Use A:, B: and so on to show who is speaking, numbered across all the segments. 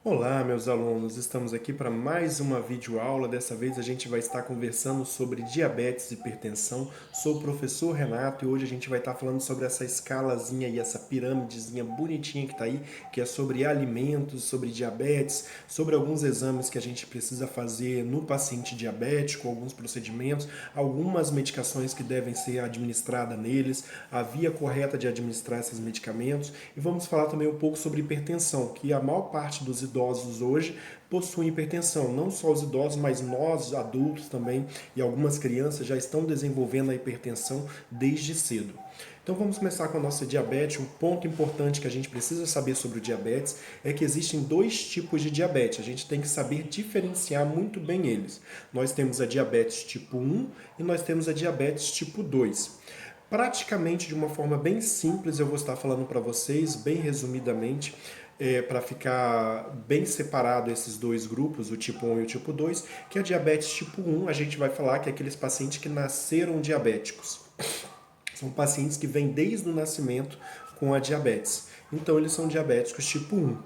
A: Olá, meus alunos! Estamos aqui para mais uma videoaula. Dessa vez a gente vai estar conversando sobre diabetes e hipertensão. Sou o professor Renato e hoje a gente vai estar falando sobre essa escalazinha e essa pirâmidezinha bonitinha que está aí, que é sobre alimentos, sobre diabetes, sobre alguns exames que a gente precisa fazer no paciente diabético, alguns procedimentos, algumas medicações que devem ser administradas neles, a via correta de administrar esses medicamentos e vamos falar também um pouco sobre hipertensão, que a maior parte dos idosos hoje possuem hipertensão. Não só os idosos, mas nós, adultos também, e algumas crianças já estão desenvolvendo a hipertensão desde cedo. Então vamos começar com a nossa diabetes. Um ponto importante que a gente precisa saber sobre o diabetes é que existem dois tipos de diabetes. A gente tem que saber diferenciar muito bem eles. Nós temos a diabetes tipo 1 e nós temos a diabetes tipo 2. Praticamente de uma forma bem simples, eu vou estar falando para vocês, bem resumidamente, para ficar bem separado esses dois grupos, o tipo 1 e o tipo 2, que a diabetes tipo 1 a gente vai falar que é aqueles pacientes que nasceram diabéticos. São pacientes que vêm desde o nascimento com a diabetes. Então eles são diabéticos tipo 1.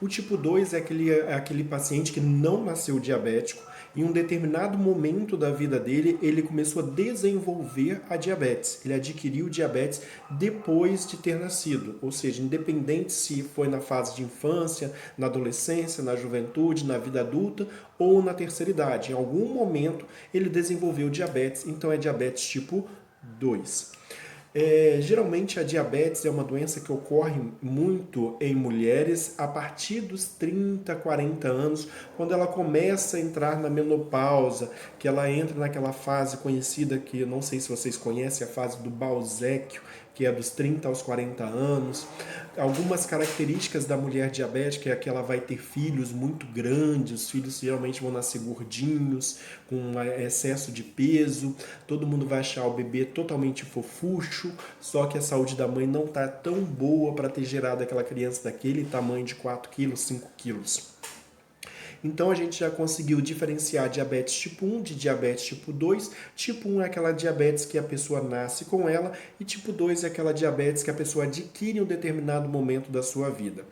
A: O tipo 2 é aquele paciente que não nasceu diabético, em um determinado momento da vida dele, ele começou a desenvolver a diabetes. Ele adquiriu diabetes depois de ter nascido, ou seja, independente se foi na fase de infância, na adolescência, na juventude, na vida adulta ou na terceira idade. Em algum momento ele desenvolveu diabetes, então é diabetes tipo 2. Geralmente a diabetes é uma doença que ocorre muito em mulheres a partir dos 30, 40 anos, quando ela começa a entrar na menopausa, que ela entra naquela fase conhecida que eu não sei se vocês conhecem, a fase do Balzéquio, que é dos 30 aos 40 anos. Algumas características da mulher diabética é que ela vai ter filhos muito grandes, os filhos geralmente vão nascer gordinhos, com excesso de peso, todo mundo vai achar o bebê totalmente fofucho, só que a saúde da mãe não está tão boa para ter gerado aquela criança daquele tamanho de 4 quilos, 5 quilos. Então a gente já conseguiu diferenciar diabetes tipo 1 de diabetes tipo 2. Tipo 1 é aquela diabetes que a pessoa nasce com ela e tipo 2 é aquela diabetes que a pessoa adquire em um determinado momento da sua vida.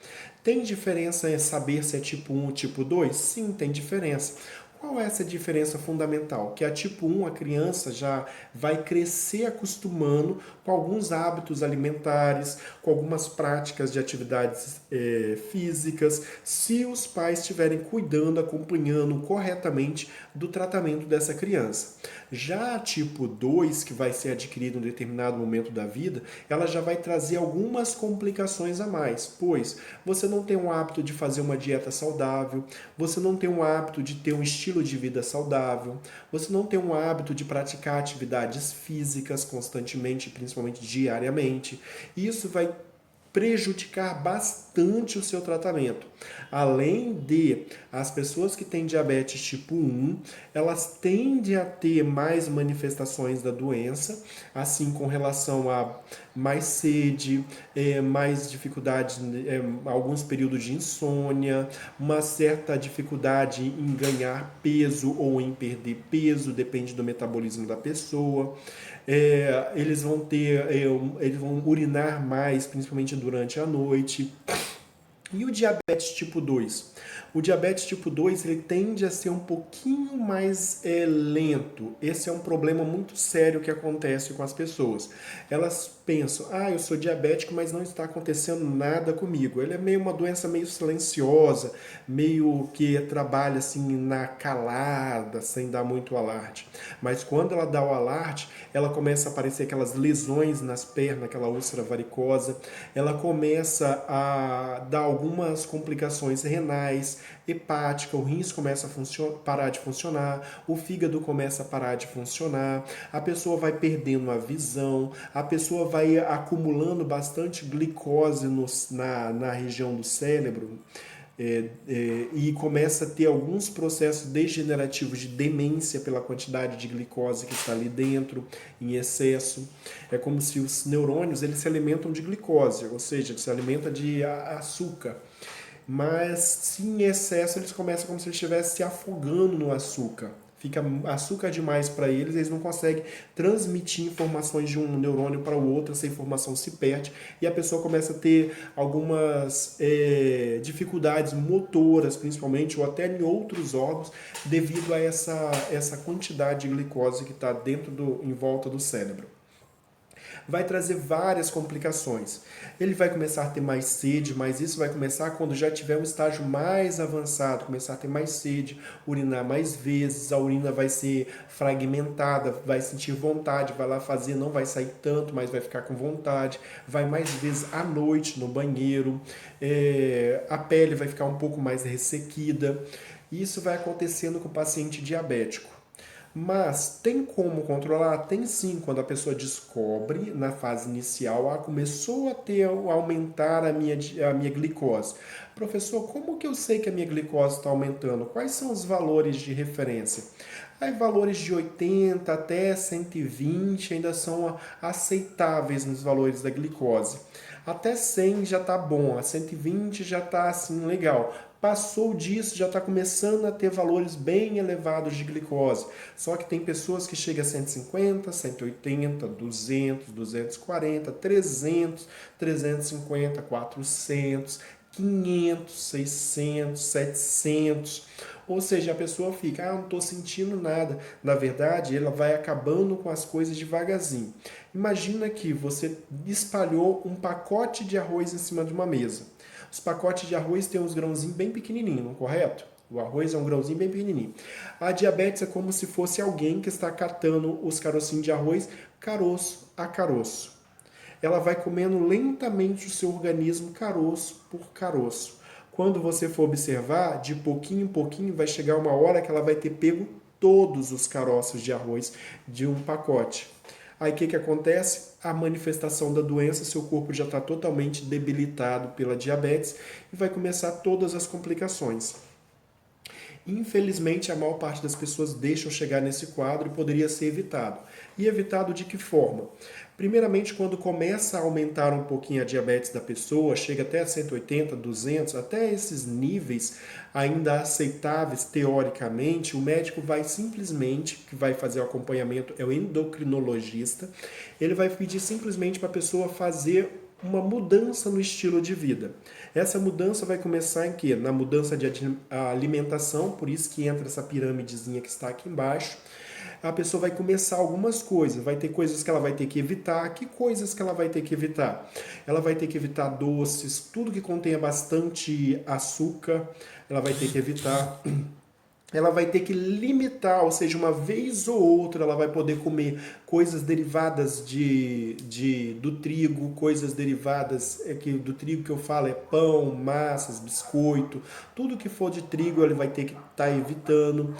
A: Tem diferença em saber se é tipo 1 ou tipo 2? Sim, tem diferença. Qual é essa diferença fundamental? Que a tipo 1, a criança já vai crescer acostumando com alguns hábitos alimentares, com algumas práticas de atividades físicas, se os pais estiverem cuidando, acompanhando corretamente do tratamento dessa criança. Já a tipo 2, que vai ser adquirida em um determinado momento da vida, ela já vai trazer algumas complicações a mais, pois você não tem um hábito de fazer uma dieta saudável, você não tem um hábito de ter um estilo de vida saudável, você não tem um hábito de praticar atividades físicas constantemente, principalmente diariamente. Isso vai prejudicar bastante o seu tratamento. Além de as pessoas que têm diabetes tipo 1, elas tendem a ter mais manifestações da doença, assim com relação a mais sede, mais dificuldade, alguns períodos de insônia, uma certa dificuldade em ganhar peso ou em perder peso, depende do metabolismo da pessoa. Eles vão urinar mais, principalmente durante a noite. E o diabetes tipo 2? O diabetes tipo 2 ele tende a ser um pouquinho mais lento. Esse é um problema muito sério que acontece com as pessoas. Elas pensam, eu sou diabético, mas não está acontecendo nada comigo. Ele é meio uma doença meio silenciosa, meio que trabalha assim na calada, sem dar muito alarde. Mas quando ela dá o alarde, ela começa a aparecer aquelas lesões nas pernas, aquela úlcera varicosa, ela começa a dar algumas complicações renais, hepática, o rins começa a parar de funcionar, o fígado começa a parar de funcionar, a pessoa vai perdendo a visão, a pessoa vai acumulando bastante glicose na região do cérebro, e começa a ter alguns processos degenerativos de demência pela quantidade de glicose que está ali dentro, em excesso. É como se os neurônios eles se alimentam de glicose, ou seja, se alimenta de açúcar. Mas se em excesso eles começam como se eles estivessem se afogando no açúcar. Fica açúcar demais para eles, eles não conseguem transmitir informações de um neurônio para o outro, essa informação se perde e a pessoa começa a ter algumas dificuldades motoras, principalmente, ou até em outros órgãos, devido a essa quantidade de glicose que está em volta do cérebro. Vai trazer várias complicações. Ele vai começar a ter mais sede, mas isso vai começar quando já tiver um estágio mais avançado, começar a ter mais sede, urinar mais vezes, a urina vai ser fragmentada, vai sentir vontade, vai lá fazer, não vai sair tanto, mas vai ficar com vontade, vai mais vezes à noite no banheiro, a pele vai ficar um pouco mais ressequida. Isso vai acontecendo com o paciente diabético. Mas tem como controlar? Tem sim, quando a pessoa descobre na fase inicial, começou a aumentar a minha glicose. Professor, como que eu sei que a minha glicose está aumentando? Quais são os valores de referência? Aí valores de 80 até 120 ainda são aceitáveis nos valores da glicose. Até 100 já está bom, a 120 já está assim legal. Passou disso, já está começando a ter valores bem elevados de glicose. Só que tem pessoas que chegam a 150, 180, 200, 240, 300, 350, 400, 500, 600, 700. Ou seja, a pessoa fica, não estou sentindo nada. Na verdade, ela vai acabando com as coisas devagarzinho. Imagina que você espalhou um pacote de arroz em cima de uma mesa. Os pacotes de arroz têm uns grãozinhos bem pequenininhos, não é correto? O arroz é um grãozinho bem pequenininho. A diabetes é como se fosse alguém que está catando os carocinhos de arroz caroço a caroço. Ela vai comendo lentamente o seu organismo caroço por caroço. Quando você for observar, de pouquinho em pouquinho, vai chegar uma hora que ela vai ter pego todos os caroços de arroz de um pacote. Aí o que acontece? A manifestação da doença, seu corpo já está totalmente debilitado pela diabetes e vai começar todas as complicações. Infelizmente, a maior parte das pessoas deixam chegar nesse quadro e poderia ser evitado. E evitado de que forma? Primeiramente, quando começa a aumentar um pouquinho a diabetes da pessoa, chega até 180, 200, até esses níveis ainda aceitáveis teoricamente, o médico vai simplesmente, que vai fazer o acompanhamento, é o endocrinologista, ele vai pedir simplesmente para a pessoa fazer uma mudança no estilo de vida. Essa mudança vai começar em quê? Na mudança de alimentação, por isso que entra essa pirâmidezinha que está aqui embaixo. A pessoa vai começar algumas coisas, vai ter coisas que ela vai ter que evitar. Que coisas que ela vai ter que evitar? Ela vai ter que evitar doces, tudo que contenha bastante açúcar, ela vai ter que evitar. Ela vai ter que limitar, ou seja, uma vez ou outra ela vai poder comer coisas derivadas do trigo, coisas derivadas do trigo que eu falo é pão, massas, biscoito, tudo que for de trigo ele vai ter que estar evitando.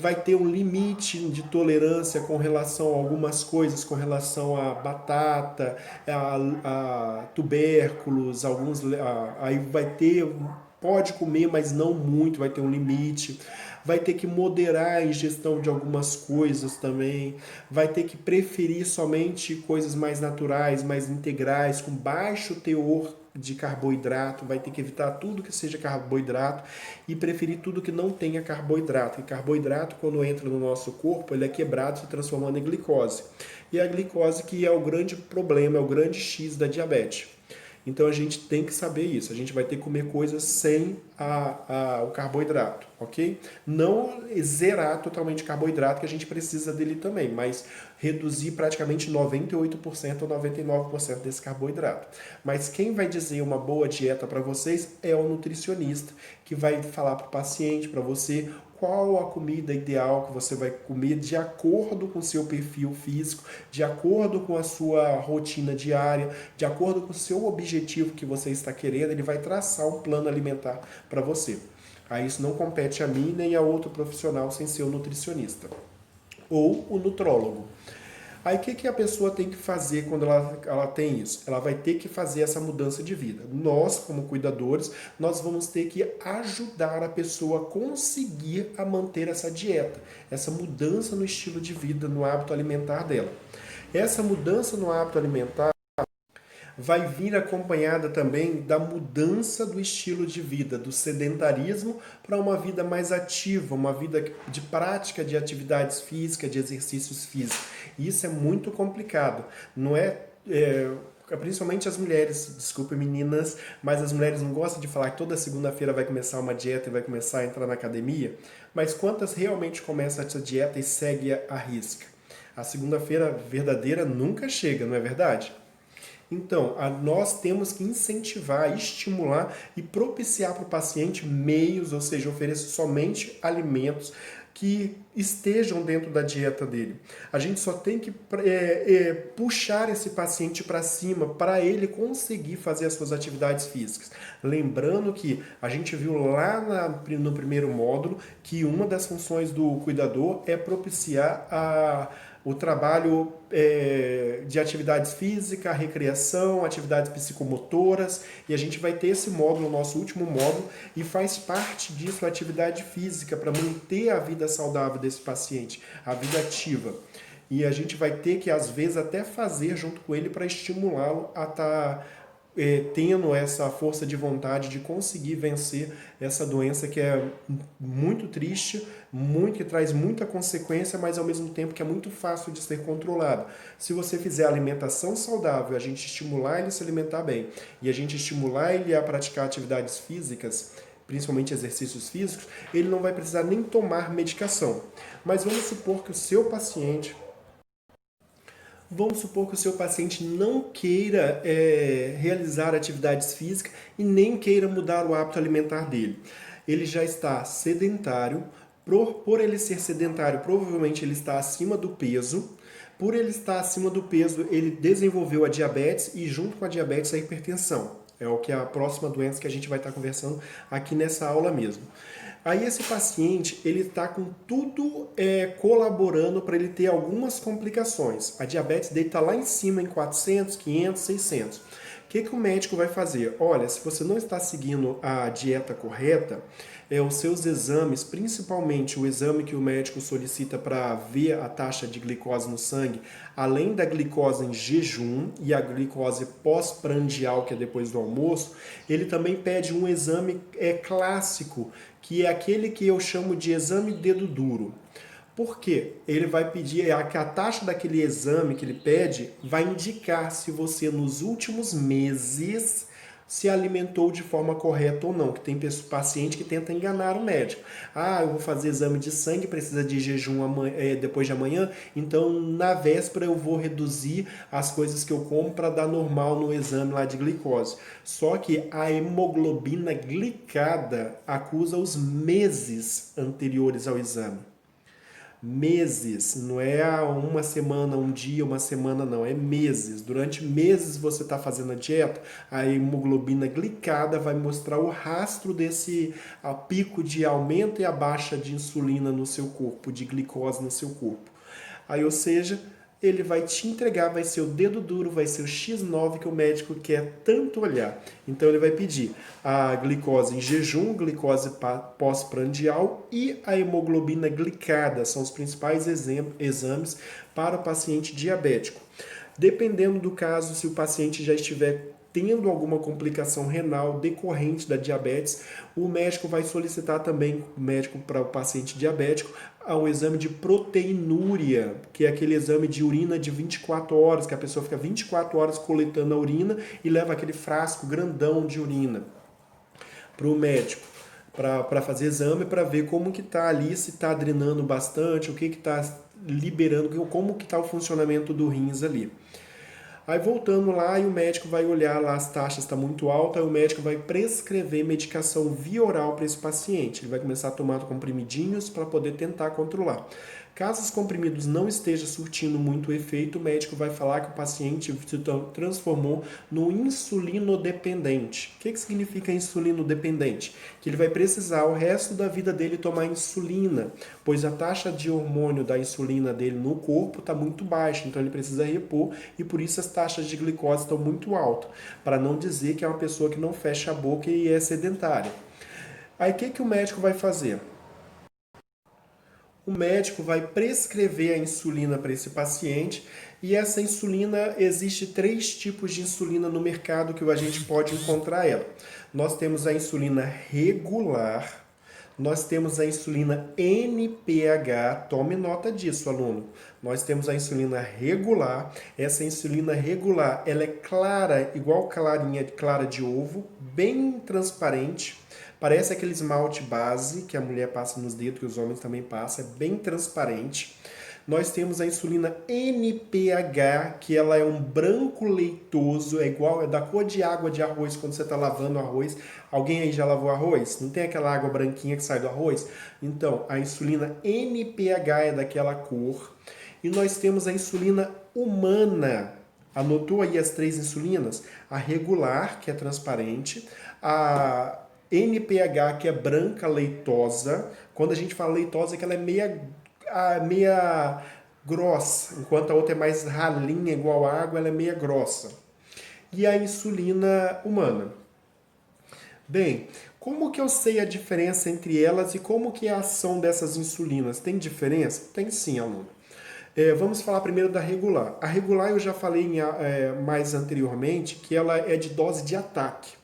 A: Vai ter um limite de tolerância com relação a algumas coisas, com relação a batata, a tubérculos, aí vai ter pode comer, mas não muito, vai ter um limite. Vai ter que moderar a ingestão de algumas coisas também. Vai ter que preferir somente coisas mais naturais, mais integrais, com baixo teor de carboidrato. Vai ter que evitar tudo que seja carboidrato e preferir tudo que não tenha carboidrato. E carboidrato, quando entra no nosso corpo, ele é quebrado, se transformando em glicose. E a glicose que é o grande problema, é o grande X da diabetes. Então a gente tem que saber isso. A gente vai ter que comer coisas sem o carboidrato, ok? Não zerar totalmente o carboidrato, que a gente precisa dele também, mas reduzir praticamente 98% ou 99% desse carboidrato. Mas quem vai dizer uma boa dieta para vocês é o nutricionista, que vai falar para o paciente, para você, qual a comida ideal que você vai comer de acordo com o seu perfil físico, de acordo com a sua rotina diária, de acordo com o seu objetivo que você está querendo, ele vai traçar um plano alimentar para você. Aí isso não compete a mim nem a outro profissional sem ser o nutricionista ou o nutrólogo. Aí o que a pessoa tem que fazer quando ela tem isso? Ela vai ter que fazer essa mudança de vida. Nós, como cuidadores, nós vamos ter que ajudar a pessoa a conseguir a manter essa dieta, essa mudança no estilo de vida, no hábito alimentar dela. Essa mudança no hábito alimentar vai vir acompanhada também da mudança do estilo de vida, do sedentarismo para uma vida mais ativa, uma vida de prática de atividades físicas, de exercícios físicos. E isso é muito complicado. Não principalmente as mulheres, desculpe meninas, mas as mulheres não gostam de falar que toda segunda-feira vai começar uma dieta e vai começar a entrar na academia, mas quantas realmente começam essa dieta e segue a risca? A segunda-feira verdadeira nunca chega, não é verdade? Então, nós temos que incentivar, estimular e propiciar para o paciente meios, ou seja, oferecer somente alimentos que estejam dentro da dieta dele. A gente só tem que puxar esse paciente para cima para ele conseguir fazer as suas atividades físicas. Lembrando que a gente viu lá no primeiro módulo que uma das funções do cuidador é propiciar o trabalho de atividades físicas, recreação, atividades psicomotoras, e a gente vai ter esse módulo, nosso último módulo, e faz parte disso a atividade física para manter a vida saudável desse paciente, a vida ativa. E a gente vai ter que, às vezes, até fazer junto com ele para estimulá-lo a estar tendo essa força de vontade de conseguir vencer essa doença que é muito triste, que traz muita consequência, mas ao mesmo tempo que é muito fácil de ser controlado. Se você fizer alimentação saudável, a gente estimular ele a se alimentar bem e a gente estimular ele a praticar atividades físicas, principalmente exercícios físicos, ele não vai precisar nem tomar medicação. Mas vamos supor que o seu paciente Vamos supor que o seu paciente não queira realizar atividades físicas e nem queira mudar o hábito alimentar dele. Ele já está sedentário, por ele ser sedentário, provavelmente ele está acima do peso. Por ele estar acima do peso, ele desenvolveu a diabetes e junto com a diabetes a hipertensão. É o que é a próxima doença que a gente vai estar conversando aqui nessa aula mesmo. Aí esse paciente, ele está com tudo colaborando para ele ter algumas complicações. A diabetes dele está lá em cima, em 400, 500, 600. O que o médico vai fazer? Olha, se você não está seguindo a dieta correta, os seus exames, principalmente o exame que o médico solicita para ver a taxa de glicose no sangue, além da glicose em jejum e a glicose pós-prandial, que é depois do almoço, ele também pede um exame clássico, que é aquele que eu chamo de exame dedo duro. Por quê? Ele vai pedir, a taxa daquele exame que ele pede vai indicar se você nos últimos meses se alimentou de forma correta ou não, que tem paciente que tenta enganar o médico. Ah, eu vou fazer exame de sangue, precisa de jejum depois de amanhã, então na véspera eu vou reduzir as coisas que eu como para dar normal no exame lá de glicose. Só que a hemoglobina glicada acusa os meses anteriores ao exame. Meses, não é uma semana, um dia, uma semana, não, é meses. Durante meses você está fazendo a dieta, a hemoglobina glicada vai mostrar o rastro desse pico de aumento e a baixa de insulina no seu corpo, de glicose no seu corpo. Aí, ou seja, ele vai te entregar, vai ser o dedo duro, vai ser o X9 que o médico quer tanto olhar. Então ele vai pedir a glicose em jejum, glicose pós-prandial e a hemoglobina glicada, são os principais exames para o paciente diabético. Dependendo do caso, se o paciente já estiver tendo alguma complicação renal decorrente da diabetes, o médico vai solicitar também, o médico para o paciente diabético, o exame de proteinúria, que é aquele exame de urina de 24 horas, que a pessoa fica 24 horas coletando a urina e leva aquele frasco grandão de urina para o médico, para fazer exame, para ver como que está ali, se está drenando bastante, o que está liberando, como que está o funcionamento do rins ali. Aí voltando lá, e o médico vai olhar lá, as taxas estão muito altas, o médico vai prescrever medicação via oral para esse paciente. Ele vai começar a tomar comprimidinhos para poder tentar controlar. Caso os comprimidos não estejam surtindo muito efeito, o médico vai falar que o paciente se transformou no insulinodependente. O que significa insulinodependente? Que ele vai precisar o resto da vida dele tomar insulina, pois a taxa de hormônio da insulina dele no corpo está muito baixa, então ele precisa repor e por isso as taxas de glicose estão muito altas, para não dizer que é uma pessoa que não fecha a boca e é sedentária. Aí o que o médico vai fazer? O médico vai prescrever a insulina para esse paciente E essa insulina, existe três tipos de insulina no mercado que a gente pode encontrar ela. Nós temos a insulina regular, nós temos a insulina NPH, tome nota disso, aluno. Nós temos a insulina regular. Essa insulina regular, ela é clara, igual clarinha, clara de ovo, bem transparente. Parece aquele esmalte base que a mulher passa nos dedos, que os homens também passam, é bem transparente. Nós temos a insulina NPH, que ela é um branco leitoso, é igual, é da cor de água de arroz quando você está lavando arroz. Alguém aí já lavou arroz? Não tem aquela água branquinha que sai do arroz? Então, a insulina NPH é daquela cor. E nós temos a insulina humana. Anotou aí as três insulinas? A regular, que é transparente, a NPH, que é branca leitosa. Quando a gente fala leitosa, é que ela é meia grossa, enquanto a outra é mais ralinha, igual água, ela é meia grossa. E a insulina humana. Bem, como que eu sei a diferença entre elas e como que é a ação dessas insulinas? Tem diferença? Tem sim, aluno. Vamos falar primeiro da regular. A regular eu já falei mais anteriormente que ela é de dose de ataque.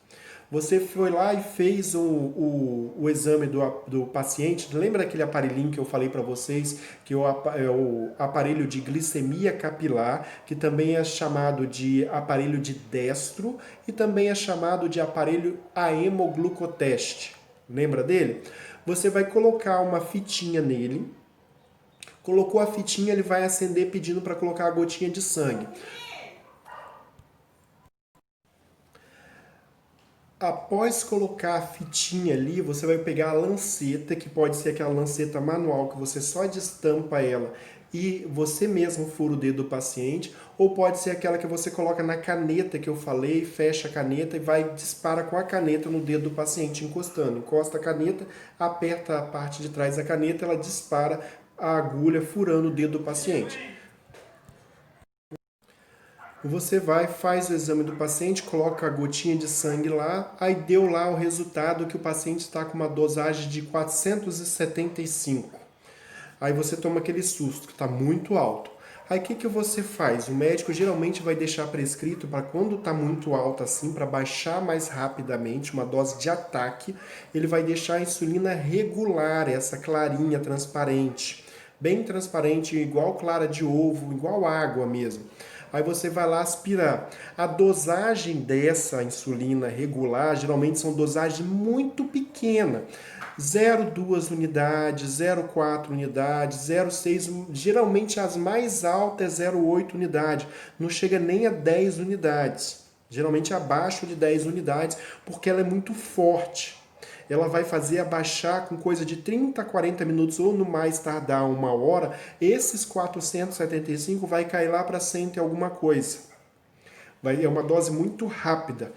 A: Você foi lá e fez o exame do paciente. Lembra daquele aparelhinho que eu falei para vocês, que é o aparelho de glicemia capilar, que também é chamado de aparelho de Destro e também é chamado de aparelho a hemoglucoteste. Lembra dele? Você vai colocar uma fitinha nele. Colocou a fitinha, ele vai acender pedindo para colocar a gotinha de sangue. Após colocar a fitinha ali, você vai pegar a lanceta, que pode ser aquela lanceta manual, que você só destampa ela e você mesmo fura o dedo do paciente, ou pode ser aquela que você coloca na caneta que eu falei, fecha a caneta e vai dispara com a caneta no dedo do paciente, encostando. Encosta a caneta, aperta a parte de trás da caneta, ela dispara a agulha furando o dedo do paciente. Você vai, faz o exame do paciente, coloca a gotinha de sangue lá, aí deu lá o resultado que o paciente está com uma dosagem de 475. Aí você toma aquele susto, que está muito alto. Aí o que você faz? O médico geralmente vai deixar prescrito para quando está muito alto assim, para baixar mais rapidamente, uma dose de ataque, ele vai deixar a insulina regular, essa clarinha, transparente. Bem transparente, igual clara de ovo, igual água mesmo. Aí você vai lá aspirar. A dosagem dessa insulina regular geralmente são dosagens muito pequenas. 0,2 unidades, 0,4 unidades, 0,6, geralmente as mais altas é 0,8 unidades, não chega nem a 10 unidades, geralmente abaixo de 10 unidades, porque ela é muito forte. Ela vai fazer abaixar com coisa de 30 a 40 minutos ou no mais tardar uma hora, esses 475 vai cair lá para 100 e alguma coisa. É uma dose muito rápida.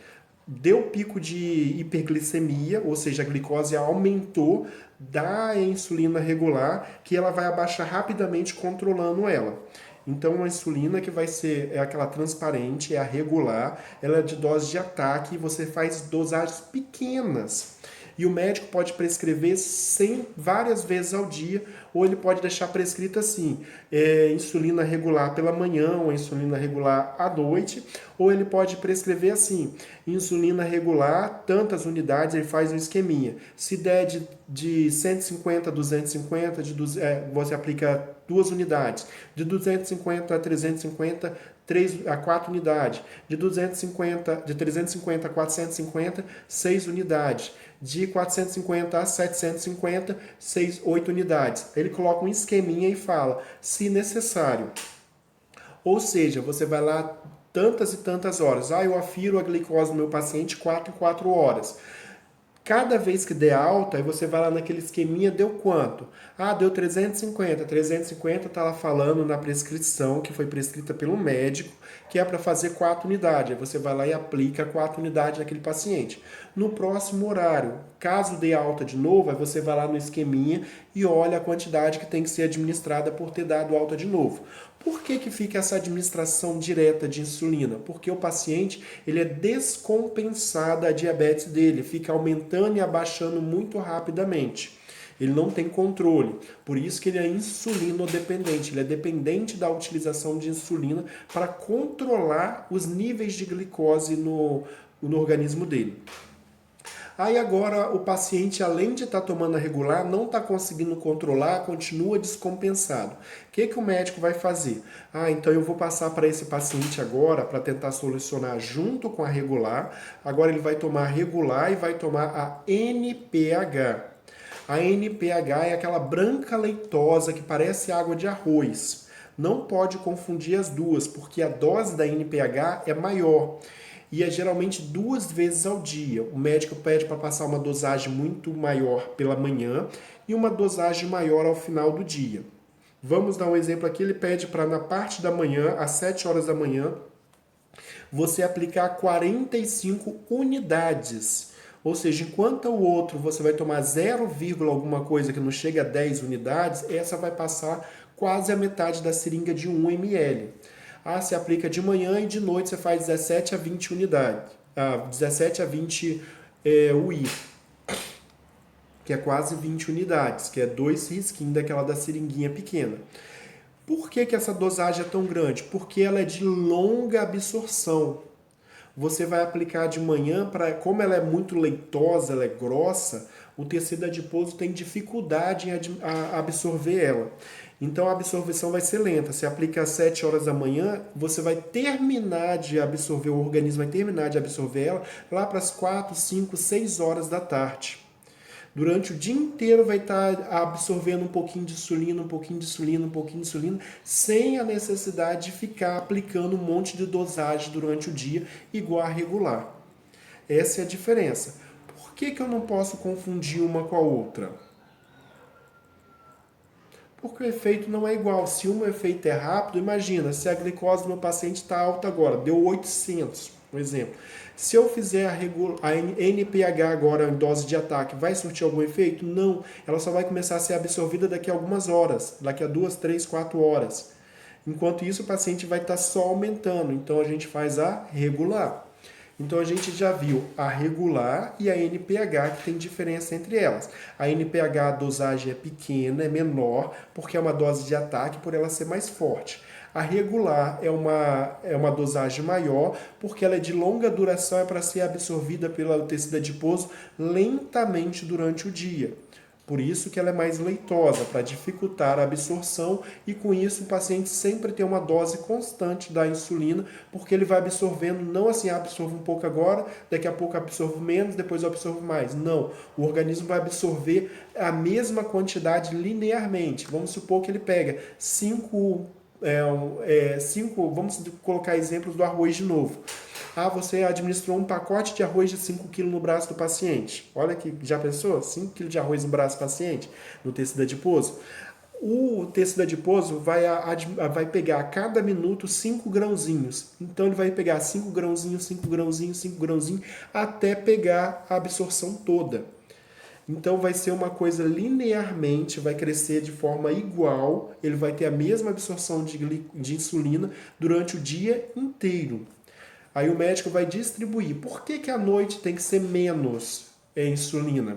A: Deu pico de hiperglicemia, ou seja, a glicose aumentou da insulina regular, que ela vai abaixar rapidamente controlando ela. Então, uma insulina que vai ser aquela transparente, é a regular, ela é de dose de ataque e você faz dosagens pequenas. E o médico pode prescrever várias vezes ao dia, ou ele pode deixar prescrito assim, insulina regular pela manhã, ou insulina regular à noite, ou ele pode prescrever assim, insulina regular, tantas unidades, ele faz um esqueminha. Se der de 150 a 250, você aplica 2 unidades. De 250 a 350, 3 a 4 unidades. De 350 a 450, 6 unidades. De 450 a 750, 8 unidades. Ele coloca um esqueminha e fala, se necessário. Ou seja, você vai lá tantas e tantas horas. Eu afiro a glicose do meu paciente 4 em 4 horas. Cada vez que der alta, aí você vai lá naquele esqueminha, deu quanto? Deu 350. 350 está lá falando na prescrição, que foi prescrita pelo médico, que é para fazer 4 unidades. Aí você vai lá e aplica 4 unidades naquele paciente. No próximo horário, caso dê alta de novo, aí você vai lá no esqueminha e olha a quantidade que tem que ser administrada por ter dado alta de novo. Por que fica essa administração direta de insulina? Porque o paciente ele é descompensado a diabetes dele, fica aumentando e abaixando muito rapidamente. Ele não tem controle. Por isso que ele é insulinodependente. Ele é dependente da utilização de insulina para controlar os níveis de glicose no organismo dele. Aí agora o paciente, além de estar tomando a regular, não está conseguindo controlar, continua descompensado. O que o médico vai fazer? Então eu vou passar para esse paciente agora para tentar solucionar junto com a regular. Agora ele vai tomar a regular e vai tomar a NPH. A NPH é aquela branca leitosa que parece água de arroz. Não pode confundir as duas, porque a dose da NPH é maior e é geralmente 2 vezes ao dia. O médico pede para passar uma dosagem muito maior pela manhã e uma dosagem maior ao final do dia. Vamos dar um exemplo aqui, ele pede para na parte da manhã, às 7 horas da manhã, você aplicar 45 unidades. Ou seja, enquanto o outro você vai tomar 0, alguma coisa que não chega a 10 unidades, essa vai passar quase a metade da seringa de 1 ml. Se aplica de manhã e de noite você faz 17 a 20 unidades. 17 a 20 UI, que é quase 20 unidades, que é 2 risquinhos daquela da seringuinha pequena. Por que essa dosagem é tão grande? Porque ela é de longa absorção. Você vai aplicar de manhã, como ela é muito leitosa, ela é grossa, o tecido adiposo tem dificuldade em absorver ela. Então a absorção vai ser lenta. Você aplica às 7 horas da manhã, você vai terminar de absorver, o organismo vai terminar de absorver ela lá para as 4, 5, 6 horas da tarde. Durante o dia inteiro vai estar absorvendo um pouquinho de insulina, um pouquinho de insulina, um pouquinho de insulina, sem a necessidade de ficar aplicando um monte de dosagem durante o dia, igual a regular. Essa é a diferença. Por que eu não posso confundir uma com a outra? Porque o efeito não é igual. Se um efeito é rápido, imagina, se a glicose do meu paciente está alta agora, deu 800, por exemplo. Se eu fizer a NPH agora em dose de ataque, vai surtir algum efeito? Não. Ela só vai começar a ser absorvida daqui a algumas horas, daqui a 2, 3, 4 horas. Enquanto isso, o paciente vai estar só aumentando. Então, a gente faz a regular. Então a gente já viu a regular e a NPH, que tem diferença entre elas. A NPH, a dosagem é pequena, é menor, porque é uma dose de ataque, por ela ser mais forte. A regular é uma dosagem maior, porque ela é de longa duração, é para ser absorvida pelo tecido adiposo lentamente durante o dia. Por isso que ela é mais leitosa, para dificultar a absorção, e com isso o paciente sempre tem uma dose constante da insulina, porque ele vai absorvendo, não assim, absorvo um pouco agora, daqui a pouco absorvo menos, depois eu absorvo mais. Não, o organismo vai absorver a mesma quantidade linearmente. Vamos supor que ele pega 5, vamos colocar exemplos do arroz de novo. Você administrou um pacote de arroz de 5 kg no braço do paciente. Olha que já pensou? 5 kg de arroz no braço do paciente, no tecido adiposo. O tecido adiposo vai pegar a cada minuto 5 grãozinhos. Então ele vai pegar 5 grãozinhos, 5 grãozinhos, 5 grãozinhos, até pegar a absorção toda. Então vai ser uma coisa linearmente, vai crescer de forma igual, ele vai ter a mesma absorção de insulina durante o dia inteiro. Aí o médico vai distribuir. Por que à noite tem que ser menos insulina?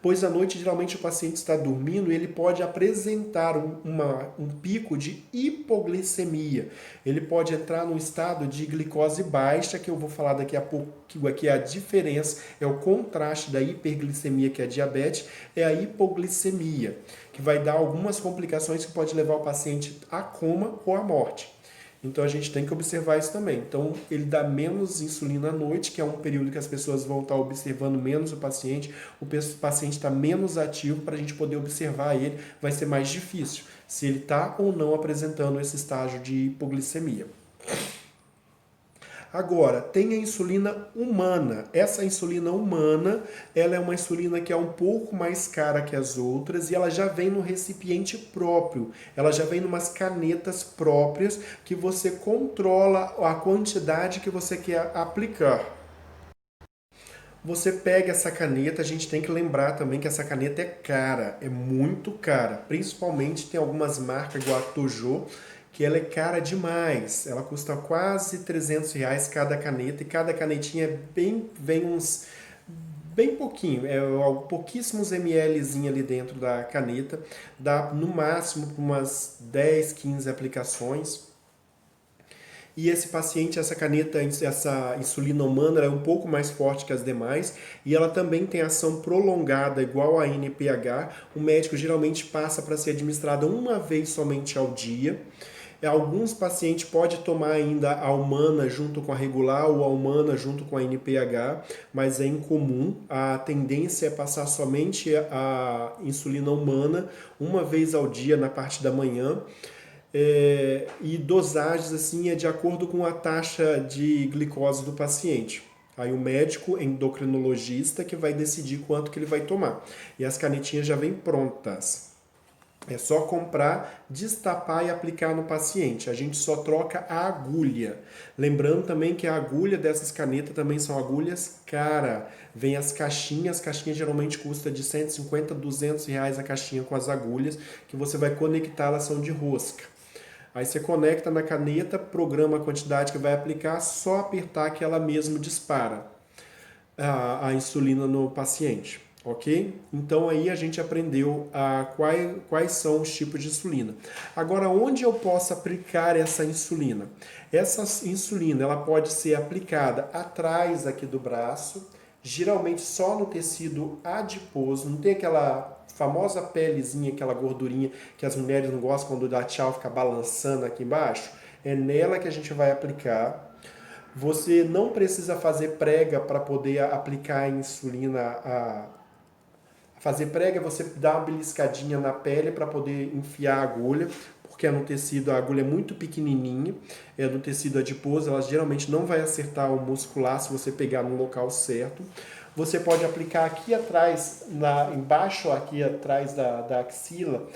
A: Pois à noite, geralmente, o paciente está dormindo e ele pode apresentar um pico de hipoglicemia. Ele pode entrar num estado de glicose baixa, que eu vou falar daqui a pouco, que aqui é a diferença, é o contraste da hiperglicemia, que é a diabetes, é a hipoglicemia, que vai dar algumas complicações que pode levar o paciente a coma ou à morte. Então a gente tem que observar isso também. Então ele dá menos insulina à noite, que é um período que as pessoas vão estar observando menos o paciente está menos ativo, para a gente poder observar ele, vai ser mais difícil, se ele está ou não apresentando esse estágio de hipoglicemia. Agora, tem a insulina humana. Essa insulina humana, ela é uma insulina que é um pouco mais cara que as outras e ela já vem no recipiente próprio. Ela já vem em umas canetas próprias que você controla a quantidade que você quer aplicar. Você pega essa caneta, a gente tem que lembrar também que essa caneta é cara, é muito cara. Principalmente tem algumas marcas igual a Tojo, que ela é cara demais. Ela custa quase R$ 300 cada caneta, e cada canetinha vem uns bem pouquinho, pouquíssimos mlzinho ali dentro da caneta, dá no máximo para umas 10, 15 aplicações. E esse paciente, essa caneta, essa insulina humana, ela é um pouco mais forte que as demais e ela também tem ação prolongada, igual a NPH. O médico geralmente passa para ser administrada uma vez somente ao dia. Alguns pacientes podem tomar ainda a humana junto com a regular ou a humana junto com a NPH, mas é incomum. A tendência é passar somente a insulina humana uma vez ao dia na parte da manhã. E dosagens assim é de acordo com a taxa de glicose do paciente. Aí o médico endocrinologista que vai decidir quanto que ele vai tomar. E as canetinhas já vêm prontas. É só comprar, destapar e aplicar no paciente. A gente só troca a agulha. Lembrando também que a agulha dessas canetas também são agulhas cara. Vem as caixinhas geralmente custa de 150 a 200 reais a caixinha com as agulhas, que você vai conectar, elas são de rosca. Aí você conecta na caneta, programa a quantidade que vai aplicar, só apertar que ela mesmo dispara a insulina no paciente, ok? Então aí a gente aprendeu quais são os tipos de insulina. Agora, onde eu posso aplicar essa insulina? Essa insulina ela pode ser aplicada atrás aqui do braço, geralmente só no tecido adiposo, não tem aquela famosa pelezinha, aquela gordurinha que as mulheres não gostam quando dá tchau, fica balançando aqui embaixo. É nela que a gente vai aplicar. Você não precisa fazer prega para poder aplicar a insulina. Fazer prega é você dar uma beliscadinha na pele para poder enfiar a agulha, porque é no tecido, a agulha é muito pequenininha, é no tecido adiposo, ela geralmente não vai acertar o muscular se você pegar no local certo. Você pode aplicar aqui atrás, embaixo aqui atrás da axila,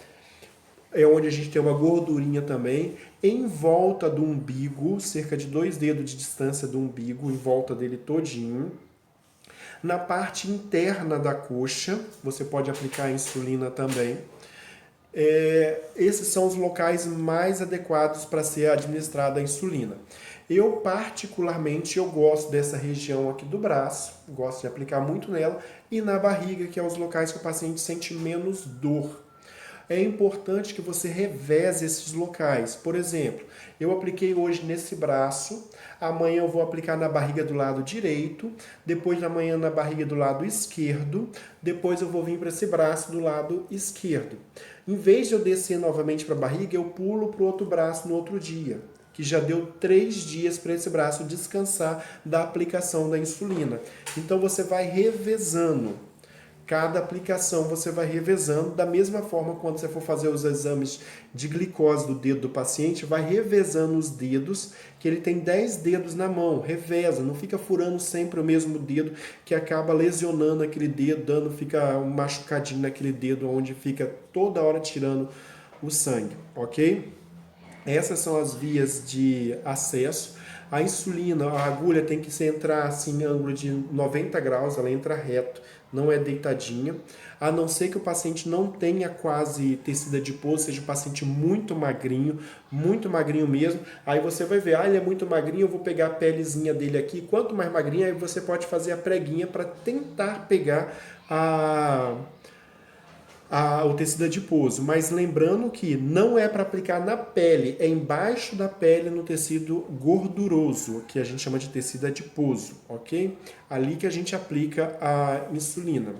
A: é onde a gente tem uma gordurinha também, em volta do umbigo, cerca de 2 dedos de distância do umbigo, em volta dele todinho. Na parte interna da coxa, você pode aplicar a insulina também. Esses são os locais mais adequados para ser administrada a insulina. Eu, particularmente, eu gosto dessa região aqui do braço, gosto de aplicar muito nela, e na barriga, que é os locais que o paciente sente menos dor. É importante que você reveze esses locais. Por exemplo, eu apliquei hoje nesse braço, amanhã eu vou aplicar na barriga do lado direito, depois da manhã na barriga do lado esquerdo, depois eu vou vir para esse braço do lado esquerdo. Em vez de eu descer novamente para a barriga, eu pulo para o outro braço no outro dia, que já deu 3 dias para esse braço descansar da aplicação da insulina. Então você vai revezando. Cada aplicação você vai revezando, da mesma forma quando você for fazer os exames de glicose do dedo do paciente, vai revezando os dedos, que ele tem 10 dedos na mão, reveza, não fica furando sempre o mesmo dedo, que acaba lesionando aquele dedo, fica um machucadinho naquele dedo, onde fica toda hora tirando o sangue, ok? Essas são as vias de acesso. A insulina, a agulha tem que entrar assim, em ângulo de 90 graus, ela entra reto, não é deitadinha, a não ser que o paciente não tenha quase tecido adiposo, seja um paciente muito magrinho mesmo, aí você vai ver, ele é muito magrinho, eu vou pegar a pelezinha dele aqui, quanto mais magrinho, aí você pode fazer a preguinha para tentar pegar o tecido adiposo, mas lembrando que não é para aplicar na pele, é embaixo da pele no tecido gorduroso, que a gente chama de tecido adiposo, ok? Ali que a gente aplica a insulina.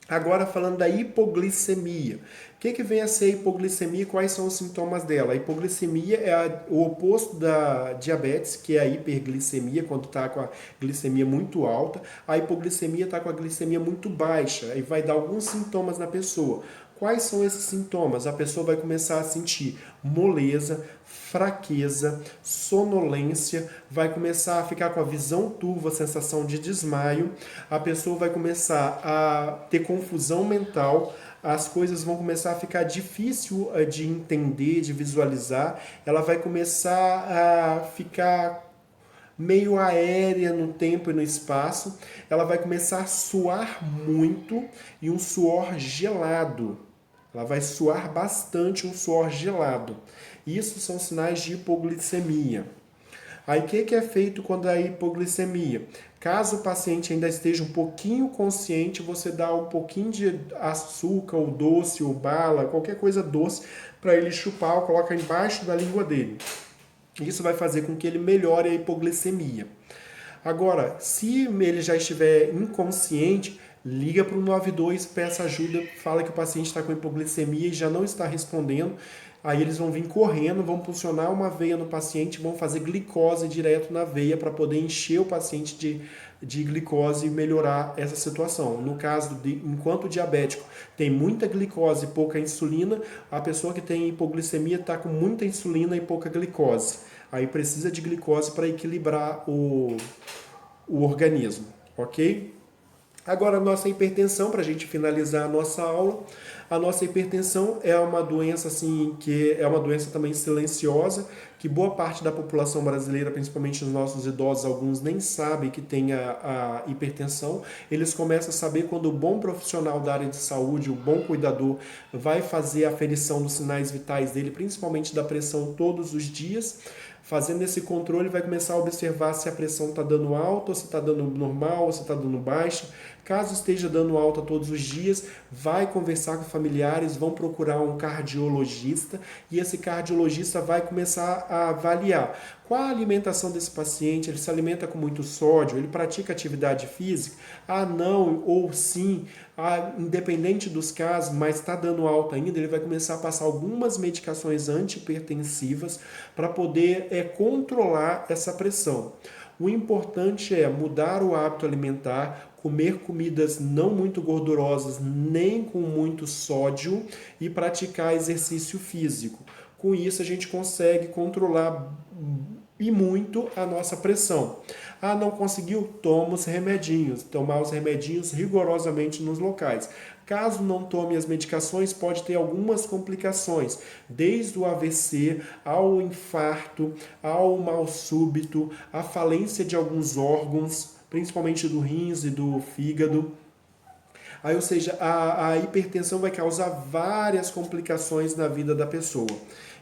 A: Agora falando da hipoglicemia. O que vem a ser a hipoglicemia e quais são os sintomas dela? A hipoglicemia é o oposto da diabetes, que é a hiperglicemia, quando está com a glicemia muito alta. A hipoglicemia está com a glicemia muito baixa e vai dar alguns sintomas na pessoa. Quais são esses sintomas? A pessoa vai começar a sentir moleza, fraqueza, sonolência, vai começar a ficar com a visão turva, sensação de desmaio, a pessoa vai começar a ter confusão mental, as coisas vão começar a ficar difícil de entender, de visualizar, ela vai começar a ficar meio aérea no tempo e no espaço, ela vai começar a suar muito e um suor gelado. Ela vai suar bastante, um suor gelado. Isso são sinais de hipoglicemia. Aí o que é feito quando há hipoglicemia? Caso o paciente ainda esteja um pouquinho consciente, você dá um pouquinho de açúcar ou doce ou bala, qualquer coisa doce, para ele chupar ou coloca embaixo da língua dele. Isso vai fazer com que ele melhore a hipoglicemia. Agora, se ele já estiver inconsciente, liga para o 92, peça ajuda, fala que o paciente está com hipoglicemia e já não está respondendo. Aí eles vão vir correndo, vão pulsionar uma veia no paciente, vão fazer glicose direto na veia para poder encher o paciente de glicose e melhorar essa situação. No caso, enquanto o diabético tem muita glicose e pouca insulina, a pessoa que tem hipoglicemia está com muita insulina e pouca glicose. Aí precisa de glicose para equilibrar o organismo, ok? Agora, a nossa hipertensão, para a gente finalizar a nossa aula, a nossa hipertensão é uma doença assim que é uma doença também silenciosa, que boa parte da população brasileira, principalmente os nossos idosos, alguns nem sabem que tem a hipertensão. Eles começam a saber quando o bom profissional da área de saúde, o bom cuidador, vai fazer a aferição dos sinais vitais dele, principalmente da pressão todos os dias. Fazendo esse controle, vai começar a observar se a pressão está dando alta, ou se está dando normal, ou se está dando baixa. Caso esteja dando alta todos os dias, vai conversar com familiares, vão procurar um cardiologista e esse cardiologista vai começar a avaliar qual a alimentação desse paciente, ele se alimenta com muito sódio, ele pratica atividade física? Ah, não, ou sim, independente dos casos, mas está dando alta ainda, ele vai começar a passar algumas medicações antihipertensivas para poder controlar essa pressão. O importante é mudar o hábito alimentar, comer comidas não muito gordurosas, nem com muito sódio e praticar exercício físico. Com isso a gente consegue controlar e muito a nossa pressão. Ah, não conseguiu? Toma os remedinhos. Tomar os remedinhos rigorosamente nos locais. Caso não tome as medicações, pode ter algumas complicações, desde o AVC ao infarto, ao mal súbito, à falência de alguns órgãos, principalmente do rins e do fígado. Aí, ou seja, a hipertensão vai causar várias complicações na vida da pessoa.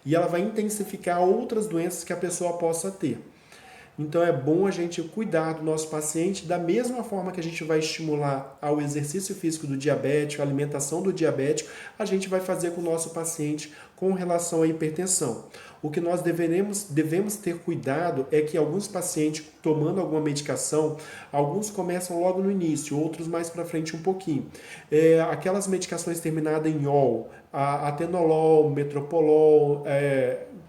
A: E ela vai intensificar outras doenças que a pessoa possa ter. Então é bom a gente cuidar do nosso paciente da mesma forma que a gente vai estimular ao exercício físico do diabético, a alimentação do diabético, a gente vai fazer com o nosso paciente com relação à hipertensão. O que nós devemos ter cuidado é que alguns pacientes tomando alguma medicação, alguns começam logo no início, outros mais para frente um pouquinho. Aquelas medicações terminadas em ol, atenolol, metoprolol,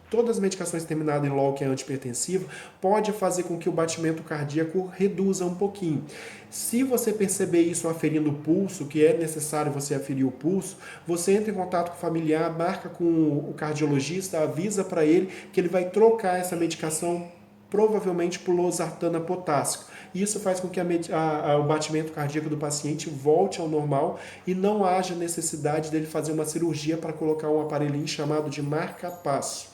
A: todas as medicações terminadas em LOL, que é antihipertensivo, pode fazer com que o batimento cardíaco reduza um pouquinho. Se você perceber isso aferindo o pulso, que é necessário você aferir o pulso, você entra em contato com o familiar, marca com o cardiologista, avisa para ele que ele vai trocar essa medicação provavelmente por losartana potássico. Isso faz com que o batimento cardíaco do paciente volte ao normal e não haja necessidade dele fazer uma cirurgia para colocar um aparelhinho chamado de marca-passo.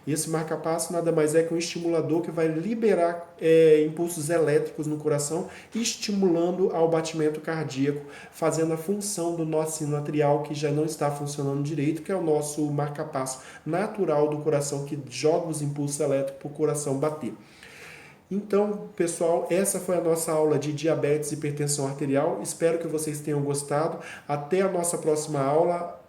A: E esse marca-passo nada mais é que um estimulador que vai liberar impulsos elétricos no coração, estimulando ao batimento cardíaco, fazendo a função do nosso sino atrial, que já não está funcionando direito, que é o nosso marca-passo natural do coração, que joga os impulsos elétricos para o coração bater. Então, pessoal, essa foi a nossa aula de diabetes e hipertensão arterial. Espero que vocês tenham gostado. Até a nossa próxima aula.